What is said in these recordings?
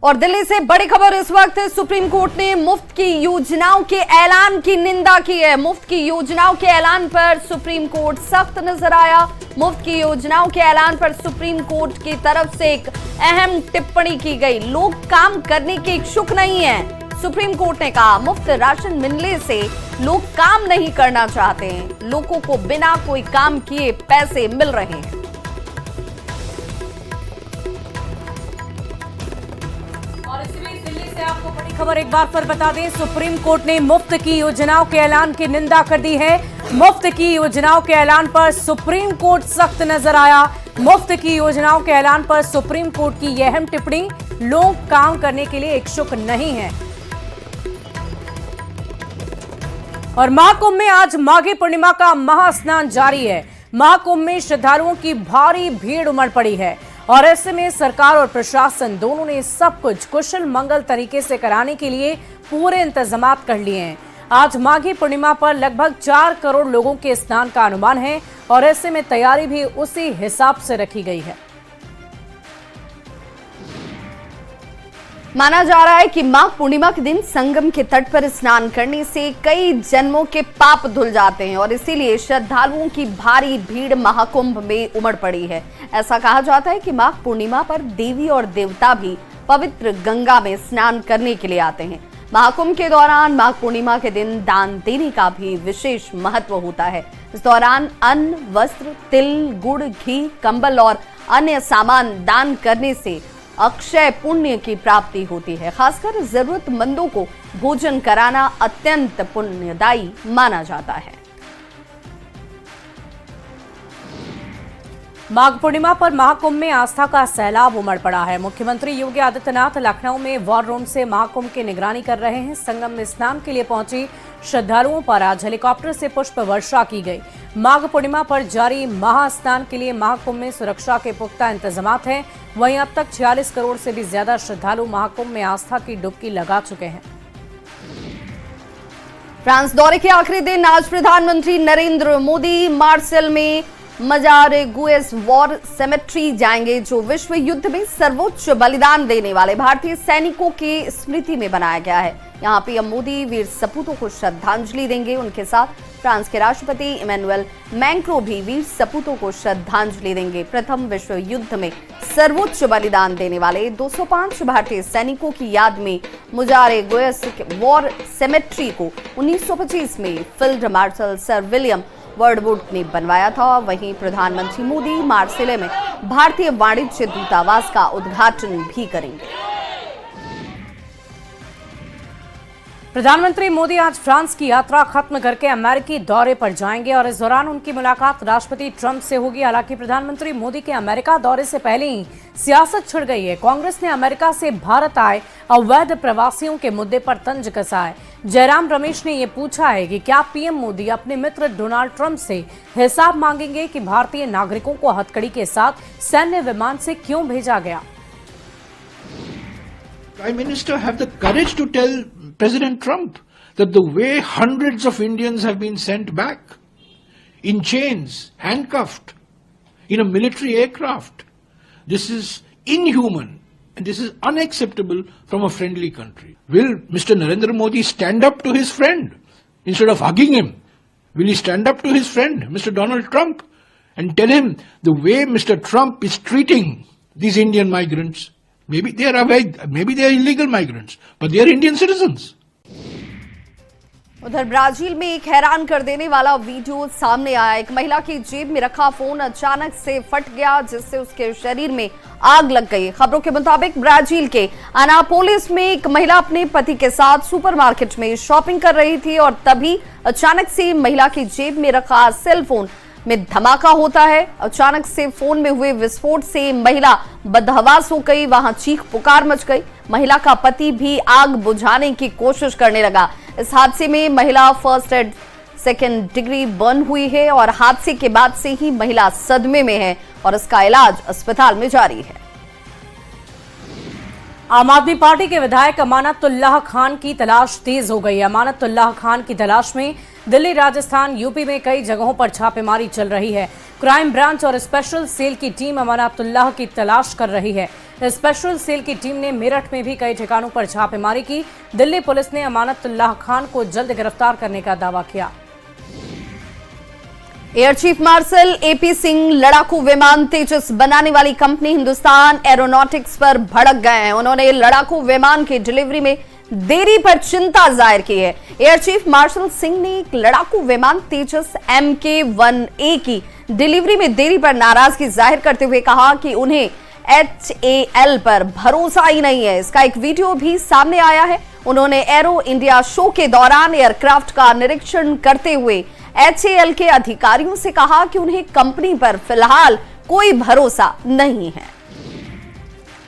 और दिल्ली से बड़ी खबर इस वक्त, सुप्रीम कोर्ट ने मुफ्त की योजनाओं के ऐलान की निंदा की है। मुफ्त की योजनाओं के ऐलान पर सुप्रीम कोर्ट सख्त नजर आया। मुफ्त की योजनाओं के ऐलान पर सुप्रीम कोर्ट की तरफ से एक अहम टिप्पणी की गई। लोग काम करने के इच्छुक नहीं हैं। सुप्रीम कोर्ट ने कहा, मुफ्त राशन मिलने से लोग काम नहीं करना चाहते हैं। लोगों को बिना कोई काम किए पैसे मिल रहे हैं। आपको बड़ी खबर एक बार फिर बता दें, सुप्रीम कोर्ट ने मुफ्त की योजनाओं के ऐलान की निंदा कर दी है। मुफ्त की योजनाओं के ऐलान पर सुप्रीम कोर्ट सख्त नजर आया। मुफ्त की योजनाओं के ऐलान पर सुप्रीम कोर्ट की यह अहम टिप्पणी, लोग काम करने के लिए इच्छुक नहीं हैं। और महाकुंभ में आज माघी पूर्णिमा का महास्नान जारी है। महाकुंभ में श्रद्धालुओं की भारी भीड़ उमड़ पड़ी है और ऐसे में सरकार और प्रशासन दोनों ने सब कुछ कुशल मंगल तरीके से कराने के लिए पूरे इंतजाम कर लिए हैं। आज माघी पूर्णिमा पर लगभग 4 करोड़ लोगों के स्नान का अनुमान है और ऐसे में तैयारी भी उसी हिसाब से रखी गई है। माना जा रहा है कि माघ पूर्णिमा के दिन संगम के तट पर स्नान करने से कई जन्मों के पाप धुल जाते हैं और इसीलिए श्रद्धालुओं की भारी भीड़ महाकुंभ में उमड़ पड़ी है। ऐसा कहा जाता है कि माघ पूर्णिमा पर देवी और देवता भी पवित्र गंगा में स्नान करने के लिए आते हैं। महाकुंभ के दौरान माघ पूर्णिमा के दिन दान देने का भी विशेष महत्व होता है। इस दौरान अन्न, वस्त्र, तिल, गुड़, घी, कंबल और अन्य सामान दान करने से अक्षय पुण्य की प्राप्ति होती है। खासकर जरूरतमंदों को भोजन कराना अत्यंत पुण्यदायी माना जाता है। माघ पूर्णिमा पर महाकुंभ में आस्था का सैलाब उमड़ पड़ा है। मुख्यमंत्री योगी आदित्यनाथ लखनऊ में वॉर रूम से महाकुंभ की निगरानी कर रहे हैं। संगम में स्नान के लिए पहुंची श्रद्धालुओं पर आज हेलीकॉप्टर से पुष्प वर्षा की गई। माघ पूर्णिमा पर जारी महास्नान के लिए महाकुंभ में सुरक्षा के पुख्ता इंतजाम हैं। वहीं अब तक 46 करोड़ से भी ज्यादा श्रद्धालु महाकुंभ में आस्था की डुबकी लगा चुके हैं। फ्रांस दौरे के आखिरी दिन आज प्रधानमंत्री नरेंद्र मोदी मार्सेल में मजार गुएस वॉर सेमेट्री जाएंगे, जो विश्व युद्ध में सर्वोच्च बलिदान देने वाले भारतीय सैनिकों की स्मृति में बनाया गया है। यहाँ पीएम मोदी वीर सपूतों को श्रद्धांजलि देंगे। उनके साथ फ्रांस के राष्ट्रपति इमैनुअल मैक्रों भी वीर सपूतों को श्रद्धांजलि देंगे। प्रथम विश्व युद्ध में सर्वोच्च बलिदान देने वाले 205 भारतीय सैनिकों की याद में मुजारे गुएस वॉर सेमेट्री को 1925 में फील्ड मार्शल सर विलियम वर्डवुड ने बनवाया था। वहीं प्रधानमंत्री मोदी मार्सेले में भारतीय वाणिज्य दूतावास का उद्घाटन भी करेंगे। प्रधानमंत्री मोदी आज फ्रांस की यात्रा खत्म करके अमेरिकी दौरे पर जाएंगे और इस दौरान उनकी मुलाकात राष्ट्रपति ट्रंप से होगी। हालांकि प्रधानमंत्री मोदी के अमेरिका दौरे से पहले ही सियासत छिड़ गई है। कांग्रेस ने अमेरिका से भारत आए अवैध प्रवासियों के मुद्दे पर तंज कसा है। जयराम रमेश ने ये पूछा है कि क्या पीएम मोदी अपने मित्र डोनाल्ड ट्रंप से हिसाब मांगेंगे कि भारतीय नागरिकों को हथकड़ी के साथ सैन्य विमान से क्यों भेजा गया। Prime Minister have the courage to tell President Trump that the way hundreds of Indians have been sent back in chains, handcuffed, in a military aircraft, this is inhuman and this is unacceptable from a friendly country. Will Mr. Narendra Modi stand up to his friend instead of hugging him? Will he stand up to his friend, Mr. Donald Trump, and tell him the way Mr. Trump is treating these Indian migrants? Maybe they are illegal migrants, but they are Indian citizens. उधर Brazil में एक हैरान कर देने वाला video सामने आया। एक महिला की जेब में रखा फोन अचानक से फट गया, जिससे उसके शरीर में आग लग गई। खबरों के मुताबिक ब्राजील के अनापोलिस में एक महिला अपने पति के साथ सुपरमार्केट में शॉपिंग कर रही थी और तभी अचानक से महिला की जेब में रखा सेल फोन में धमाका होता है। अचानक से फोन में हुए विस्फोट से महिला बदहवास हो गई। वहां चीख पुकार मच गई। महिला का पति भी आग बुझाने की कोशिश करने लगा। इस हादसे में महिला first Ed second degree burn हुई है और हादसे के बाद से ही महिला सदमे में है और इसका इलाज अस्पताल में जारी है। आम आदमी पार्टी के विधायक अमानतुल्लाह खान की तलाश तेज हो गई। अमानतुल्लाह खान की तलाश में दिल्ली, राजस्थान, यूपी में कई जगहों पर छापेमारी चल रही है। क्राइम ब्रांच और स्पेशल सेल की टीम अमानतुल्लाह की तलाश कर रही है। स्पेशल सेल की टीम ने मेरठ में भी कई ठिकानों पर छापेमारी की। दिल्ली पुलिस ने अमानतुल्लाह खान को जल्द गिरफ्तार करने का दावा किया। Air chief marshal AP Singh लड़ाकू विमान तेजस बनाने वाली कंपनी हिंदुस्तान एरोनॉटिक्स पर भड़क गए हैं। उन्होंने लड़ाकू विमान की डिलीवरी में देरी पर चिंता जाहिर की है। एयर चीफ मार्शल सिंह ने एक लड़ाकू विमान तेजस MK-1A की डिलीवरी में देरी पर नाराजगी जाहिर करते हुए कहा कि उन्हें HAL पर भरोसा ही नहीं है। इसका एक वीडियो भी सामने आया है। उन्होंने एरो इंडिया शो के दौरान एयरक्राफ्ट का निरीक्षण करते हुए HAL के अधिकारियों से कहा कि उन्हें कंपनी पर फिलहाल कोई भरोसा नहीं है।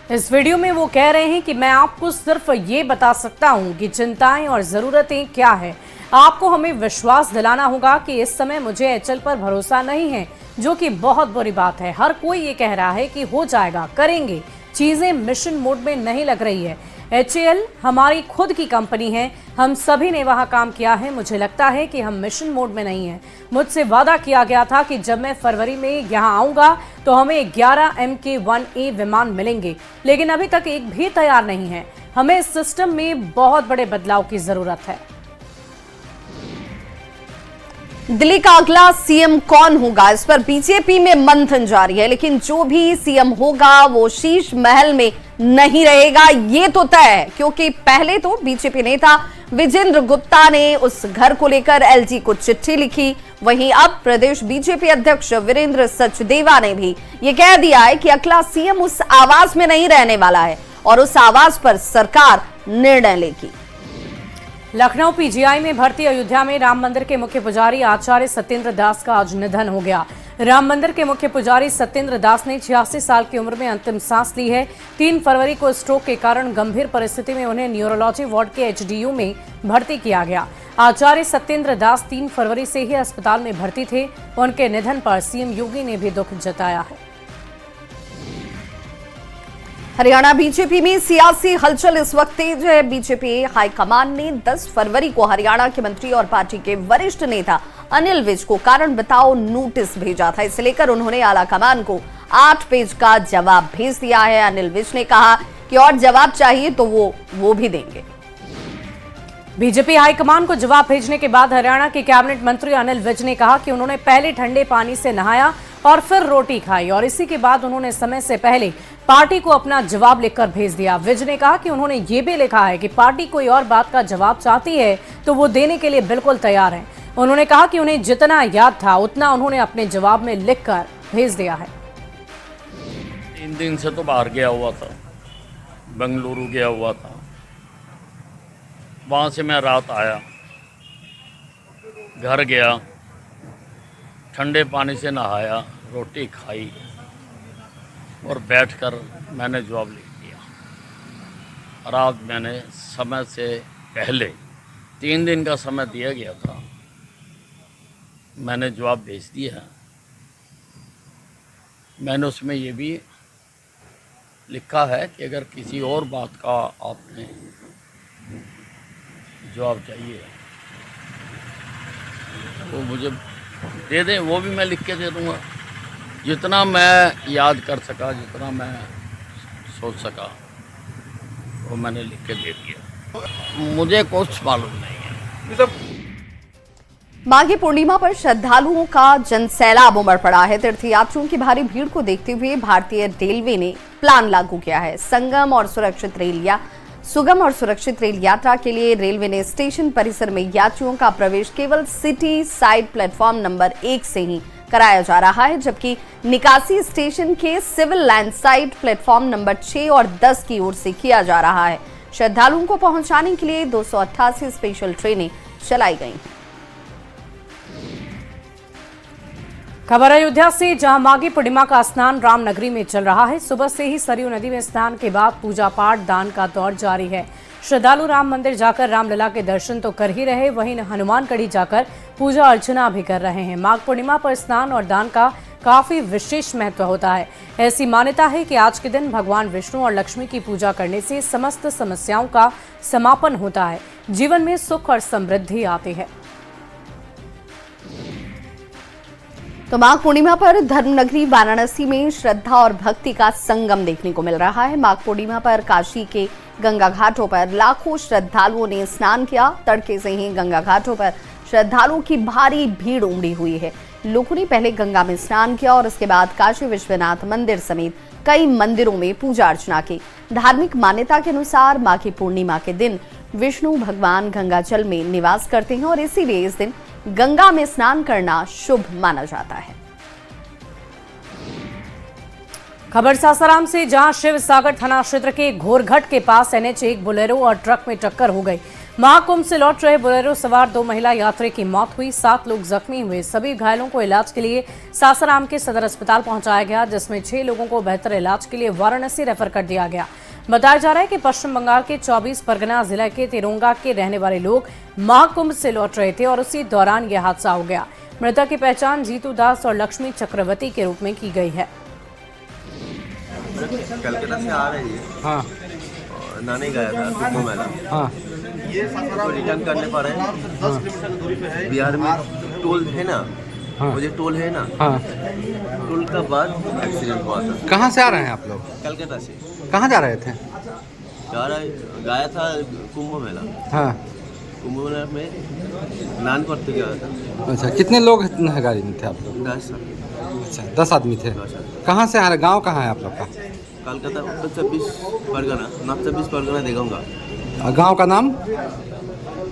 इस वीडियो में वो कह रहे हैं कि मैं आपको सिर्फ ये बता सकता हूं कि चिंताएं और जरूरतें क्या है। आपको हमें विश्वास दिलाना होगा कि इस समय मुझे HAL पर भरोसा नहीं है, जो कि बहुत बुरी बात है। हर कोई ये कह रहा है कि हो जाएगा, करेंगे, चीजें मिशन मोड में नहीं लग रही है। HAL हमारी खुद की कंपनी है, हम सभी ने वहां काम किया है। मुझे लगता है कि हम मिशन मोड में नहीं हैं। मुझसे वादा किया गया था कि जब मैं फरवरी में यहां आऊंगा तो हमें 11 MK-1A विमान मिलेंगे, लेकिन अभी तक एक भी तैयार नहीं है। हमें इस सिस्टम में बहुत बड़े बदलाव की जरूरत है। दिल्ली का अगला सीएम कौन होगा, इस पर बीजेपी में मंथन जारी है। लेकिन जो भी सीएम होगा वो शीश महल में नहीं रहेगा, ये तो तय है, क्योंकि पहले तो बीजेपी नेता विजेंद्र गुप्ता ने उस घर को लेकर LG को चिट्ठी लिखी। वहीं अब प्रदेश बीजेपी अध्यक्ष वीरेंद्र सचदेवा ने भी ये कह दिया है कि अगला सीएम उस आवास में नहीं रहने वाला है और उस आवास पर सरकार निर्णय लेगी। लखनऊ PGI में भर्ती अयोध्या में राम मंदिर के मुख्य पुजारी आचार्य सत्येंद्र दास का आज निधन हो गया। राम मंदिर के मुख्य पुजारी सत्येंद्र दास ने 86 साल की उम्र में अंतिम सांस ली है। 3 फरवरी को स्ट्रोक के कारण गंभीर परिस्थिति में उन्हें न्यूरोलॉजी वार्ड के HDU में भर्ती किया गया। आचार्य सत्येंद्र दास 3 फरवरी से ही अस्पताल में भर्ती थे। उनके निधन पर CM योगी ने भी दुख जताया है। हरियाणा बीजेपी में सियासी हलचल इस वक्त तेज है। बीजेपी हाईकमान ने 10 फरवरी को हरियाणा के मंत्री और पार्टी के वरिष्ठ नेता अनिल विज को कारण बताओ नोटिस भेजा था। इसे लेकर उन्होंने आलाकमान को 8 पेज का जवाब भेज दिया है। अनिल विज ने कहा कि और जवाब चाहिए तो वो भी देंगे। बीजेपी हाईकमान को जवाब भेजने के बाद हरियाणा के कैबिनेट मंत्री अनिल विज ने कहा कि उन्होंने पहले ठंडे पानी से नहाया और फिर रोटी खाई और इसी के बाद उन्होंने समय से पहले पार्टी को अपना जवाब लिखकर भेज दिया। विज ने कहा कि उन्होंने ये भी लिखा है कि पार्टी कोई और बात का जवाब चाहती है तो वो देने के लिए बिल्कुल तैयार है। उन्होंने कहा कि उन्हें जितना याद था उतना उन्होंने अपने जवाब में लिखकर भेज दिया है। 3 दिन से तो बाहर गया हुआ था, बेंगलुरु गया हुआ था। वहाँ से मैं रात आया, घर गया, ठंडे पानी से नहाया, रोटी खाई और बैठकर मैंने जवाब लिख दिया। और आज मैंने समय से पहले 3 दिन का समय दिया गया था, मैंने जवाब भेज दिया। मैंने उसमें ये भी लिखा है कि अगर किसी और बात का आपने जवाब चाहिए तो मुझे दे दें, वो भी मैं लिख के दे दूँगा। जितना मैं याद कर सका, जितना मैं सोच सका, वो मैंने लिख के दे दिया। मुझे कुछ मालूम नहीं है। माघी पूर्णिमा पर श्रद्धालुओं का जनसैलाब उमड़ पड़ा है। तीर्थयात्रियों की भारी भीड़ को देखते हुए भारतीय रेलवे ने प्लान लागू किया है। सुगम और सुरक्षित रेल यात्रा के लिए रेलवे ने स्टेशन परिसर में यात्रियों का प्रवेश केवल सिटी साइड प्लेटफॉर्म नंबर 1 से ही कराया जा रहा है, जबकि निकासी स्टेशन के civil line side platform number 6 और 10 की ओर से किया जा रहा है। श्रद्धालुओं को पहुंचाने के लिए 288 स्पेशल ट्रेनें चलाई गई हैं। खबर अयोध्या से, जहां माघी पूर्णिमा का स्नान रामनगरी में चल रहा है। सुबह से ही सरयू नदी में स्नान के बाद पूजा पाठ दान का दौर जारी है। श्रद्धालु राम मंदिर जाकर रामलला के दर्शन तो कर ही रहे, वहीं हनुमानगढ़ी जाकर पूजा अर्चना भी कर रहे हैं। माघ पूर्णिमा पर स्नान और दान का काफी विशेष महत्व होता है। ऐसी मान्यता है कि आज के दिन भगवान विष्णु और लक्ष्मी की पूजा करने से समस्त समस्याओं का समापन होता है, जीवन में सुख और समृद्धि आती है। तो माघ पूर्णिमा पर धर्मनगरी वाराणसी में श्रद्धा और भक्ति का संगम देखने को मिल रहा है। माघ पूर्णिमा पर काशी के गंगा घाटों पर लाखों श्रद्धालुओं ने स्नान किया। तड़के से ही गंगा घाटों पर श्रद्धालुओं की भारी भीड़ उमड़ी हुई है। लोगों ने पहले गंगा में स्नान किया और इसके बाद काशी विश्वनाथ मंदिर समेत कई मंदिरों में पूजा अर्चना की। धार्मिक मान्यता के अनुसार माघी पूर्णिमा के दिन विष्णु भगवान गंगाजल में निवास करते हैं और इसीलिए इस दिन गंगा में स्नान करना शुभ माना जाता है। खबर सासाराम से, जहां शिव सागर थाना क्षेत्र के घोरघट के पास NH एक बोलेरो और ट्रक में टक्कर हो गई। महाकुंभ से लौट रहे बोलेरो सवार 2 महिला यात्री की मौत हुई, 7 लोग जख्मी हुए। सभी घायलों को इलाज के लिए सासाराम के सदर अस्पताल पहुंचाया गया, जिसमें 6 लोगों को बेहतर इलाज के लिए वाराणसी रेफर कर दिया गया। बताया जा रहा है कि पश्चिम बंगाल के 24 परगना जिला के तिरोंगा के रहने वाले लोग महाकुंभ से लौट रहे थे और उसी दौरान यह हादसा हो गया। मृतक की पहचान जीतू दास और लक्ष्मी चक्रवर्ती के रूप में की गई है। कलकत्ता से आ रही है। हाँ और नानी गया था कुंभ मेला। हाँ तो रिटर्न करने पर है बिहार में टोल है ना। हाँ। मुझे टोल है ना। हाँ टोल का बाद एक्सीडेंट हुआ था। कहाँ से आ रहे हैं आप लोग? कलकत्ता से कहाँ जा रहे थे? गया था कुंभ मेला। हाँ कुंभ मेला में स्नान करते गया था। अच्छा, कितने लोग गाड़ी में थे आप लोग? 10 अच्छा 10 आदमी थे। कहाँ से आ रहे? गाँव कहाँ है आप लोग का? कलकत्ता उत्तर 24 परगना, नॉर्थ 24 परगना देगंगा। गांव का नाम?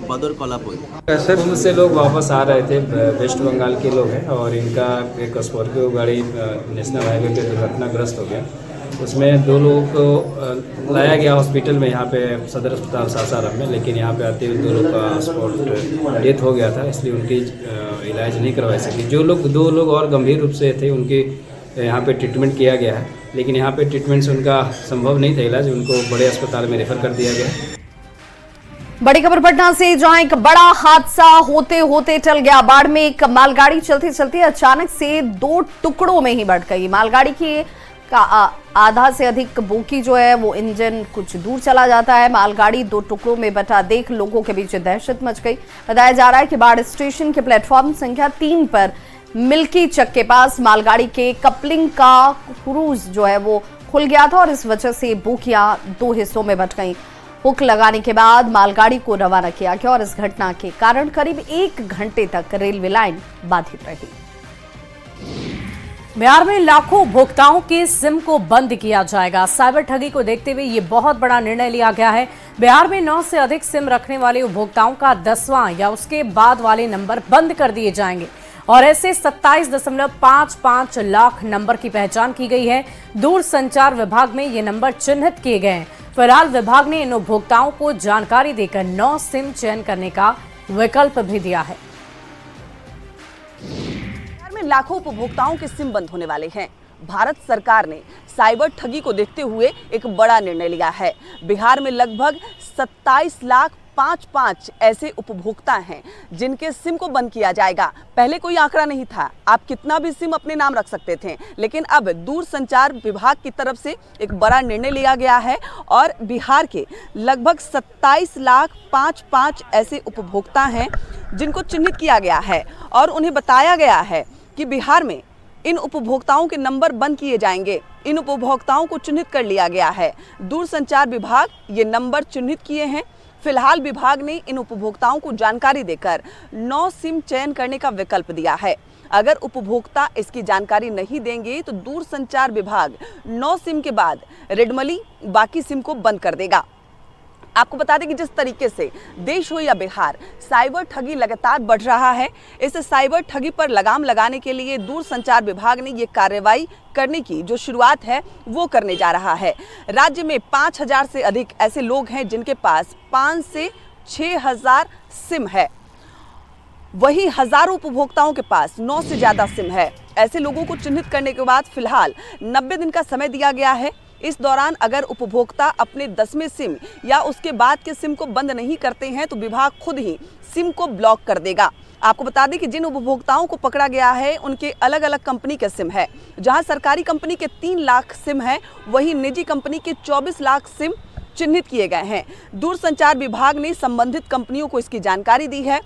बदर कोल्हापुर। कुंभ से लोग वापस आ रहे थे, वेस्ट बंगाल के लोग हैं और इनका एक स्कॉर्पियो गाड़ी नेशनल हाईवे पे दुर्घटनाग्रस्त हो गया। उसमें 2 लोगों को लाया गया हॉस्पिटल में, यहाँ पे सदर अस्पताल सासाराम में, लेकिन यहाँ पे आते हुए 2 लोग का स्पॉट डेथ हो गया था, इसलिए उनकी इलाज नहीं करवा सके। जो लोग 2 लोग और गंभीर रूप से थे उनके यहाँ पे ट्रीटमेंट किया गया है, लेकिन यहाँ पे ट्रीटमेंट से उनका संभव नहीं था इलाज, उनको बड़े अस्पताल में रेफर कर दिया गया। बड़ी खबर पटना से, जहां एक बड़ा हादसा होते होते टल गया। बाढ़ में एक मालगाड़ी चलते चलते अचानक से 2 टुकड़ों में ही बंट गई। मालगाड़ी की आधा से अधिक बोगी जो है वो इंजन कुछ दूर चला जाता है। मालगाड़ी 2 टुकड़ों में बटा देख लोगों के बीच दहशत मच गई। बताया जा रहा है कि बाढ़ स्टेशन के प्लेटफॉर्म संख्या 3 पर मिल्की चक के पास मालगाड़ी के कपलिंग का क्रूज जो है वो खुल गया था और इस वजह से बोगियां 2 हिस्सों में बट गई। हुक लगाने के बाद मालगाड़ी को रवाना किया गया और इस घटना के कारण करीब 1 घंटे तक रेलवे लाइन बाधित रही। बिहार में लाखों उपभोक्ताओं के सिम को बंद किया जाएगा। साइबर ठगी को देखते हुए ये बहुत बड़ा निर्णय लिया गया है। बिहार में 9 से अधिक सिम रखने वाले उपभोक्ताओं का 10वां या उसके बाद वाले नंबर बंद कर दिए जाएंगे और ऐसे 27.55 लाख नंबर की पहचान की गई है। दूरसंचार विभाग में ये नंबर चिन्हित किए गए हैं। फिलहाल विभाग ने इन उपभोक्ताओं को जानकारी देकर 9 सिम चयन करने का विकल्प भी दिया है। बिहार में लाखों उपभोक्ताओं के सिम बंद होने वाले हैं। भारत सरकार ने साइबर ठगी को देखते हुए एक बड़ा निर्णय लिया है। बिहार में लगभग 27,55,000 ऐसे उपभोक्ता हैं जिनके सिम को बंद किया जाएगा। पहले कोई आंकड़ा नहीं था, आप कितना भी सिम अपने नाम रख सकते थे, लेकिन अब दूरसंचार विभाग की तरफ से एक बड़ा निर्णय लिया गया है और बिहार के लगभग 27,55,000 ऐसे उपभोक्ता हैं जिनको चिन्हित किया गया है और उन्हें बताया गया है कि बिहार में इन उपभोक्ताओं के नंबर बंद किए जाएंगे। इन उपभोक्ताओं को चिन्हित कर लिया गया है। दूरसंचार विभाग ये नंबर चिन्हित किए हैं। फिलहाल विभाग ने इन उपभोक्ताओं को जानकारी देकर 9 सिम चयन करने का विकल्प दिया है। अगर उपभोक्ता इसकी जानकारी नहीं देंगे तो दूरसंचार विभाग 9 सिम के बाद रेडमली बाकी सिम को बंद कर देगा। आपको बता दें कि जिस तरीके से देश हो या बिहार साइबर ठगी लगातार बढ़ रहा है, इस साइबर ठगी पर लगाम लगाने के लिए दूरसंचार विभाग ने ये कार्रवाई करने की जो शुरुआत है वो करने जा रहा है। राज्य में 5,000 से अधिक ऐसे लोग हैं जिनके पास 5 से 6,000 सिम है। वही हजारों उपभोक्ताओं के पास 9 से ज्यादा सिम है। ऐसे लोगों को चिन्हित करने के बाद फिलहाल 90 दिन का समय दिया गया है। इस दौरान अगर उपभोक्ता अपने 10वें सिम या उसके बाद के सिम को बंद नहीं करते हैं तो विभाग खुद ही सिम को ब्लॉक कर देगा। आपको बता दें कि जिन उपभोक्ताओं को पकड़ा गया है उनके अलग अलग कंपनी के सिम है। जहां सरकारी कंपनी के 3 लाख सिम है, वहीं निजी कंपनी के 24 लाख सिम चिन्हित किए गए हैं। दूरसंचार विभाग ने संबंधित कंपनियों को इसकी जानकारी दी है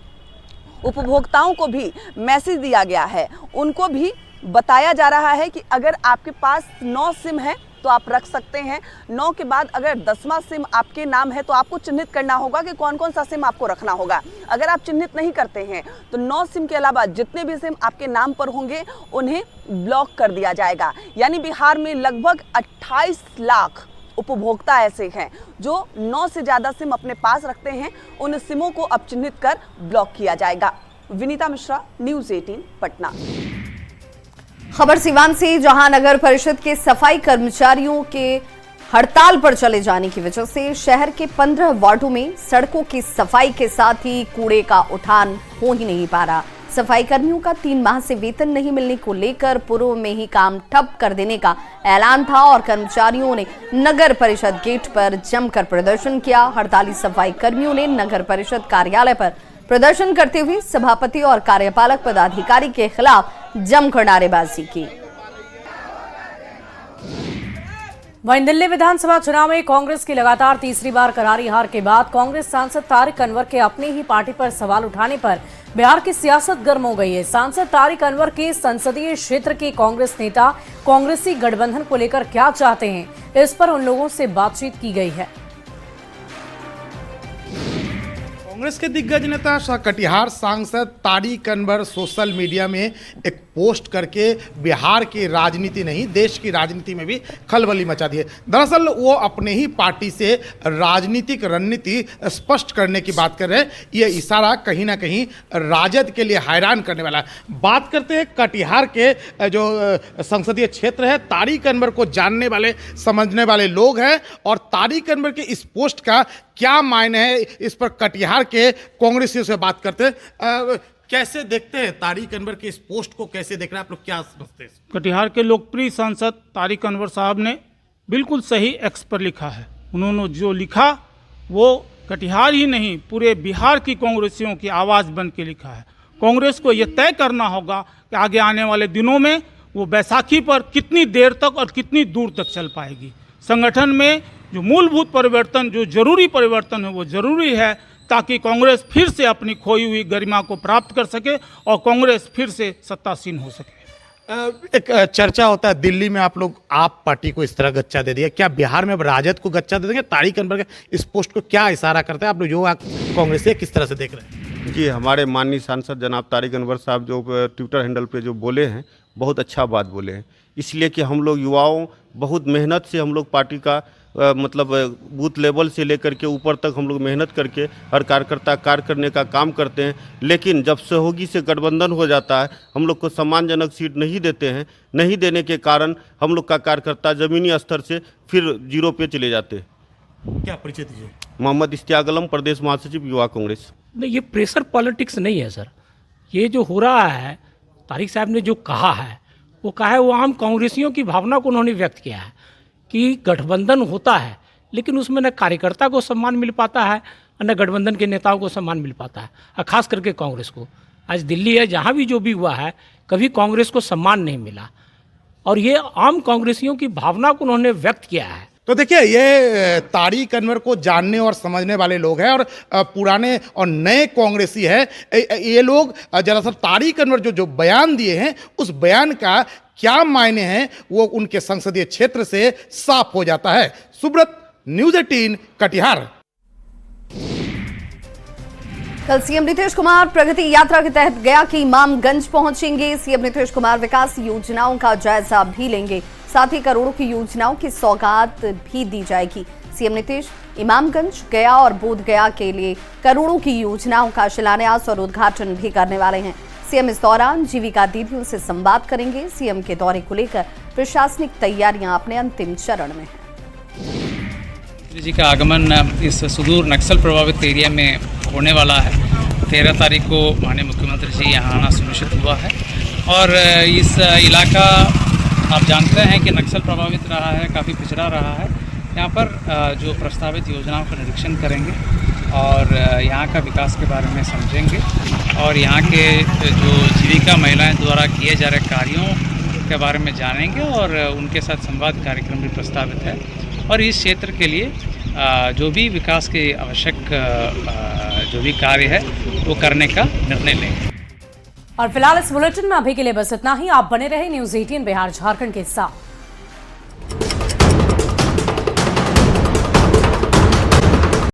उपभोक्ताओं को भी मैसेज दिया गया है, उनको भी बताया जा रहा है कि अगर आपके पास 9 सिम है तो आप रख सकते हैं, 9 के बाद अगर 10वां सिम आपके नाम है तो आपको चिन्हित करना होगा कि कौन कौन सा सिम आपको रखना होगा। अगर आप चिन्हित नहीं करते हैं तो 9 सिम के अलावा जितने भी सिम आपके नाम पर होंगे उन्हें ब्लॉक कर दिया जाएगा। यानी बिहार में लगभग 28 लाख उपभोक्ता ऐसे हैं जो 9 से ज़्यादा सिम अपने पास रखते हैं, उन सिमों को अब चिन्हित कर ब्लॉक किया जाएगा। विनीता मिश्रा, न्यूज़ 18 पटना। खबर सिवान से, जहां नगर परिषद के सफाई कर्मचारियों के हड़ताल पर चले जाने की वजह से शहर के 15 वार्डों में सड़कों की सफाई के साथ ही कूड़े का उठान हो ही नहीं पा रहा। सफाई कर्मियों का 3 माह से वेतन नहीं मिलने को लेकर पूर्व में ही काम ठप कर देने का ऐलान था और कर्मचारियों ने नगर परिषद गेट पर जमकर प्रदर्शन किया। हड़ताली सफाई कर्मियों ने नगर परिषद कार्यालय पर प्रदर्शन करते हुए सभापति और कार्यपालक पदाधिकारी के खिलाफ जमकर नारेबाजी की। वहीं दिल्ली विधानसभा चुनाव में कांग्रेस की लगातार तीसरी बार करारी हार के बाद कांग्रेस सांसद तारिक अनवर के अपनी ही पार्टी पर सवाल उठाने पर बिहार की सियासत गर्म हो गई है। सांसद तारिक अनवर के संसदीय क्षेत्र के कांग्रेस नेता कांग्रेसी गठबंधन को लेकर क्या चाहते हैं, इस पर उन लोगों से बातचीत की गई है। कांग्रेस के दिग्गज नेता सह कटिहार सांसद तारिक अनवर सोशल मीडिया में एक पोस्ट करके बिहार की राजनीति नहीं देश की राजनीति में भी खलबली मचा दी है। दरअसल वो अपने ही पार्टी से राजनीतिक रणनीति स्पष्ट करने की बात कर रहे हैं। ये इशारा कहीं ना कहीं राजद के लिए हैरान करने वाला है। बात करते हैं कटिहार के जो संसदीय क्षेत्र है, तारिक अनवर को जानने वाले समझने वाले लोग हैं और तारिक अनवर के इस पोस्ट का क्या मायने है, इस पर कटिहार के कांग्रेसियों से बात करते हैं। कैसे देखते हैं तारिक अनवर के इस पोस्ट को, कैसे देख रहे हैं आप लोग, क्या समझते हैं? कटिहार के लोकप्रिय सांसद तारिक अनवर साहब ने बिल्कुल सही एक्स पर लिखा है। उन्होंने जो लिखा वो कटिहार ही नहीं पूरे बिहार की कांग्रेसियों की आवाज़ बन के लिखा है। कांग्रेस को यह तय करना होगा कि आगे आने वाले दिनों में वो बैसाखी पर कितनी देर तक और कितनी दूर तक चल पाएगी। संगठन में जो मूलभूत परिवर्तन, जो जरूरी परिवर्तन है वो जरूरी है ताकि कांग्रेस फिर से अपनी खोई हुई गरिमा को प्राप्त कर सके और कांग्रेस फिर से सत्तासीन हो सके। एक चर्चा होता है दिल्ली में, आप पार्टी को इस तरह गच्चा दे दिया, क्या बिहार में अब राजद को गच्चा दे देंगे? तारिक अनवर के इस पोस्ट को क्या इशारा करते हैं आप लोग, जो कांग्रेस से किस तरह से देख रहे हैं? जी, हमारे माननीय सांसद जनाब तारिक अनवर साहब जो ट्विटर हैंडल पे जो बोले हैं बहुत अच्छा बात बोले हैं, इसलिए कि हम लोग युवाओं बहुत मेहनत से हम लोग पार्टी का मतलब बूथ लेवल से लेकर के ऊपर तक हम लोग मेहनत करके हर कार्यकर्ता कार्य करने का काम करते हैं। लेकिन जब सहयोगी से गठबंधन हो जाता है, हम लोग को सम्मानजनक सीट नहीं देते हैं, नहीं देने के कारण हम लोग का कार्यकर्ता ज़मीनी स्तर से फिर जीरो पे चले जाते हैं। क्या परिचय दीजिए? मोहम्मद इश्तियाक आलम, प्रदेश महासचिव युवा कांग्रेस। नहीं, ये प्रेशर पॉलिटिक्स नहीं है सर। ये जो हो रहा है, तारिक साहब ने जो कहा है वो आम कांग्रेसियों की भावना को उन्होंने व्यक्त किया है कि गठबंधन होता है लेकिन उसमें न कार्यकर्ता को सम्मान मिल पाता है न गठबंधन के नेताओं को सम्मान मिल पाता है, और खास करके कांग्रेस को। आज दिल्ली है, जहाँ भी जो भी हुआ है, कभी कांग्रेस को सम्मान नहीं मिला और ये आम कांग्रेसियों की भावना को उन्होंने व्यक्त किया है। तो देखिए, ये तारिक अनवर को जानने और समझने वाले लोग हैं और पुराने और नए कांग्रेसी है। ये लोग दरअसल तारिक अनवर जो बयान दिए हैं उस बयान का क्या मायने हैं वो उनके संसदीय क्षेत्र से साफ हो जाता है। सुब्रत, न्यूज़ 18 कटिहार। कल सीएम नीतीश कुमार प्रगति यात्रा के तहत गया के इमामगंज पहुंचेंगे। सीएम नीतीश कुमार विकास योजनाओं का जायजा भी लेंगे, साथ ही करोड़ों की योजनाओं की सौगात भी दी जाएगी। सीएम नीतीश इमामगंज, गया और बोध गया के लिए करोड़ों की योजनाओं का शिलान्यास और उद्घाटन भी करने वाले हैं। सीएम इस दौरान जीविका दीदियों से संवाद करेंगे। सीएम के दौरे को लेकर प्रशासनिक तैयारियां अपने अंतिम चरण में हैं। जी का आगमन इस सुदूर नक्सल प्रभावित एरिया में होने वाला है। 13 तारीख को माननीय मुख्यमंत्री जी यहाँ आना सुनिश्चित हुआ है और इस इलाका आप जानते हैं कि नक्सल प्रभावित रहा है, काफ़ी पिछड़ा रहा है। यहाँ पर जो प्रस्तावित योजनाओं का निरीक्षण करेंगे और यहाँ का विकास के बारे में समझेंगे और यहाँ के जो जीविका महिलाएं द्वारा किए जा रहे कार्यों के बारे में जानेंगे और उनके साथ संवाद कार्यक्रम भी प्रस्तावित है। और इस क्षेत्र के लिए जो भी विकास के आवश्यक जो भी कार्य है वो करने का निर्णय लेंगे। और फिलहाल इस बुलेटिन में अभी के लिए बस इतना ही। आप बने रहे न्यूज़ 18 बिहार झारखंड के साथ।